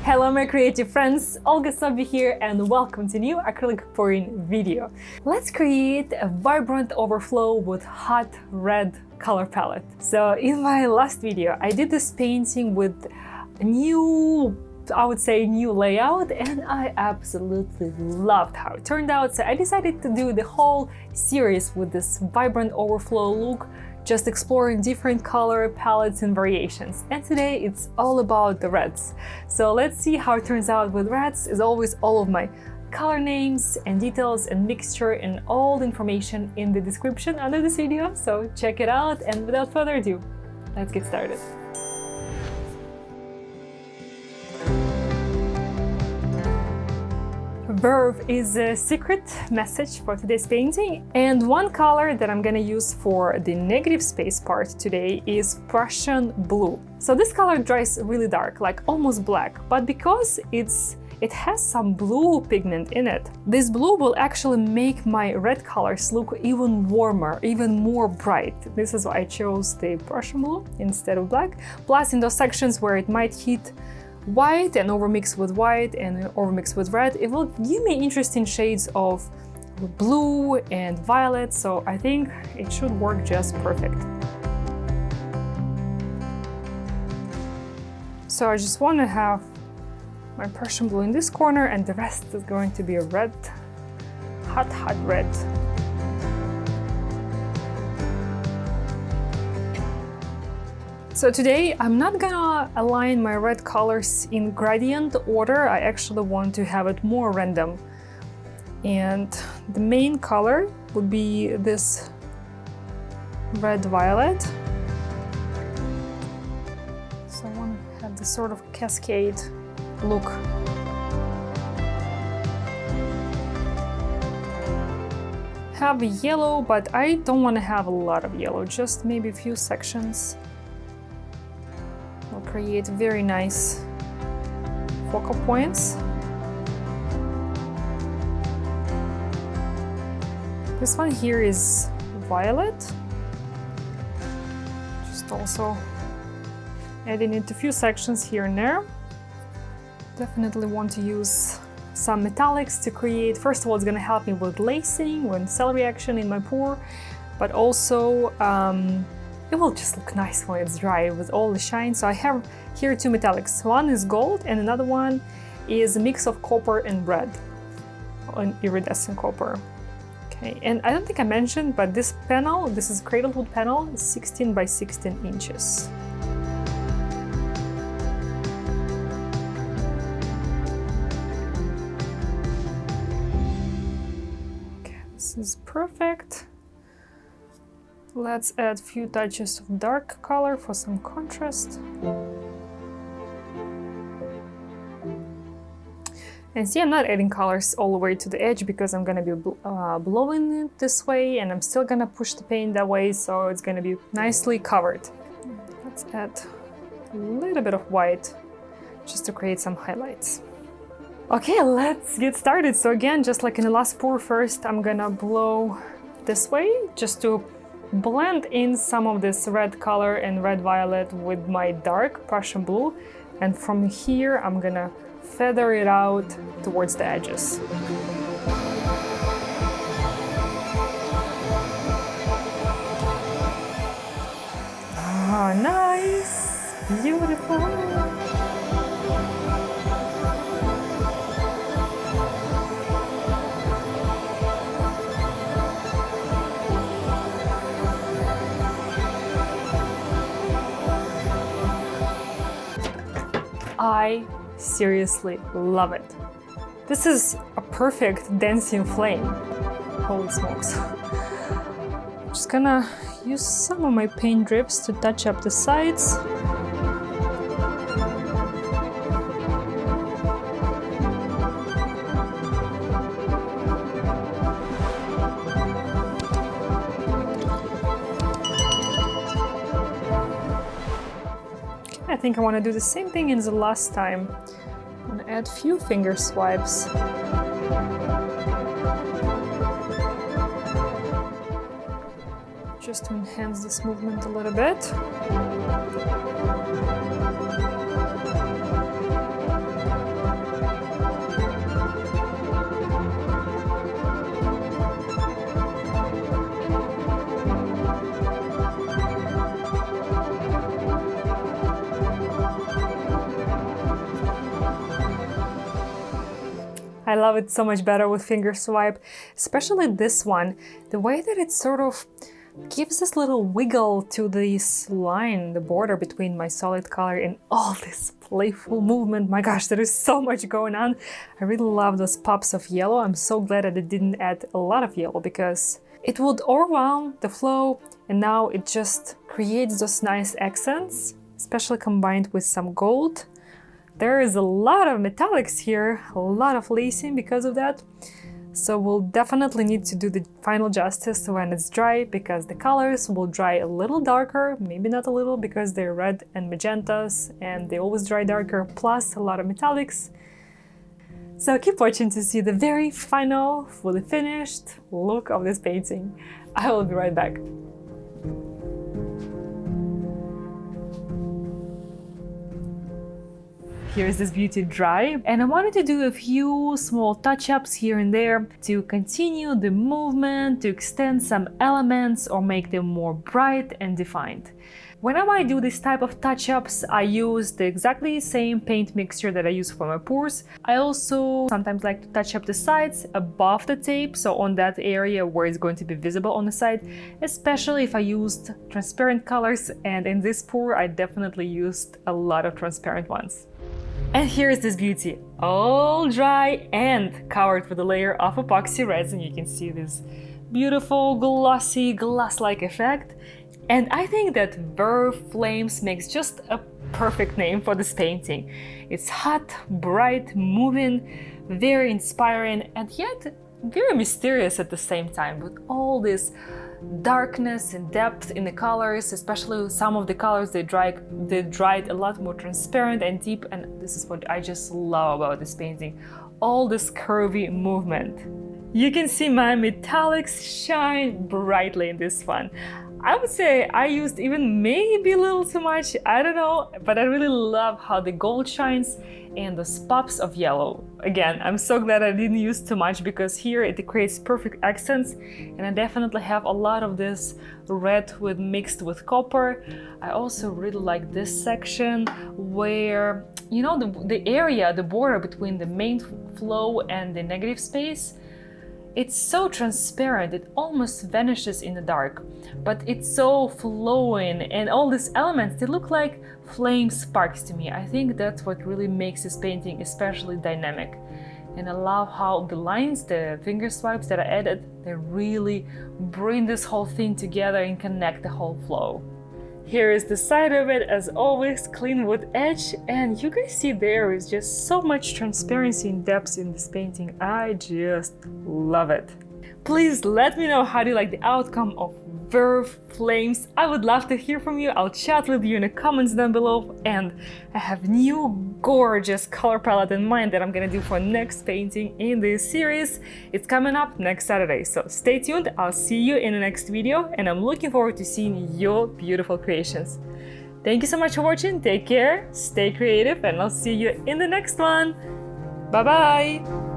Hello my creative friends, Olga Soby here and welcome to new acrylic pouring video. Let's create a vibrant overflow with hot red color palette. So in my last video I did this painting with a new layout and I absolutely loved how it turned out. So I decided to do the whole series with this vibrant overflow look, just exploring different color palettes and variations. And today it's all about the reds. So let's see how it turns out with reds. As always, all of my color names and details and mixture and all the information in the description under this video. So check it out, and without further ado, let's get started. Verve is a secret message for today's painting, and one color that I'm gonna use for the negative space part today is Prussian blue. So this color dries really dark, like almost black, but because it has some blue pigment in it, this blue will actually make my red colors look even warmer, even more bright. This is why I chose the Prussian blue instead of black. Plus, in those sections where it might hit white and overmix with white and overmix with red, it will give me interesting shades of blue and violet, so I think it should work just perfect. So I just want to have my Prussian blue in this corner, and the rest is going to be a red, hot red. So today I'm not gonna align my red colors in gradient order. I actually want to have it more random. And the main color would be this red violet. So I want to have this sort of cascade look. Have yellow, but I don't want to have a lot of yellow, just maybe a few sections. Will create very nice focal points. This one here is violet. Just also adding it to a few sections here and there. Definitely want to use some metallics to create. First of all, it's going to help me with lacing, with cell reaction in my pour, but also it will just look nice when it's dry with all the shine. So I have here two metallics. One is gold and another one is a mix of copper and red, an iridescent copper. Okay, and I don't think I mentioned, but this panel, this is cradle wood panel, is 16 by 16 inches. Okay, this is perfect. Let's add a few touches of dark color for some contrast. And see, I'm not adding colors all the way to the edge because I'm gonna be blowing it this way, and I'm still gonna push the paint that way, so it's gonna be nicely covered. Let's add a little bit of white just to create some highlights. Okay, let's get started. So again, just like in the last pour, first I'm gonna blow this way just to blend in some of this red color and red violet with my dark Prussian blue, and from here I'm gonna feather it out towards the edges. Oh, nice! Beautiful! I seriously love it. This is a perfect dancing flame. Holy smokes. I'm just gonna use some of my paint drips to touch up the sides. I think I want to do the same thing as the last time. I'm going to add a few finger swipes. Just to enhance this movement a little bit. I love it so much better with finger swipe, especially this one. The way that it sort of gives this little wiggle to this line, the border between my solid color and all this playful movement. My gosh, there is so much going on. I really love those pops of yellow. I'm so glad that it didn't add a lot of yellow because it would overwhelm the flow, and now it just creates those nice accents, especially combined with some gold. There is a lot of metallics here, a lot of lacing because of that. So we'll definitely need to do the final justice when it's dry, because the colors will dry a little darker, maybe not a little because they're red and magentas and they always dry darker, plus a lot of metallics. So keep watching to see the very final, fully finished look of this painting. I will be right back. Here's this beauty dry, and I wanted to do a few small touch-ups here and there to continue the movement, to extend some elements or make them more bright and defined. Whenever I do this type of touch-ups, I use the exactly same paint mixture that I use for my pours. I also sometimes like to touch up the sides above the tape, so on that area where it's going to be visible on the side, especially if I used transparent colors, and in this pour I definitely used a lot of transparent ones. And here's this beauty, all dry and covered with a layer of epoxy resin. You can see this beautiful glossy glass-like effect. And I think that Verve Flames makes just a perfect name for this painting. It's hot, bright, moving, very inspiring, and yet very mysterious at the same time, with all this darkness and depth in the colors, especially some of the colors they dried a lot more transparent and deep, and this is what I just love about this painting, all this curvy movement. You can see my metallics shine brightly in this one. I would say I used even maybe a little too much, I don't know, but I really love how the gold shines and those pops of yellow. Again, I'm so glad I didn't use too much, because here it creates perfect accents, and I definitely have a lot of this red mixed with copper. I also really like this section where, you know, the area, the border between the main flow and the negative space. It's so transparent, it almost vanishes in the dark, but it's so flowing, and all these elements, they look like flame sparks to me. I think that's what really makes this painting especially dynamic. And I love how the lines, the finger swipes that I added, they really bring this whole thing together and connect the whole flow. Here is the side of it, as always, clean wood edge, and you guys see there is just so much transparency and depth in this painting. I just love it. Please let me know how do you like the outcome of Verve Flames. I would love to hear from you. I'll chat with you in the comments down below, and I have new gorgeous color palette in mind that I'm gonna do for next painting in this series. It's coming up next Saturday, so stay tuned. I'll see you in the next video, and I'm looking forward to seeing your beautiful creations. Thank you so much for watching. Take care, stay creative, and I'll see you in the next one. Bye bye.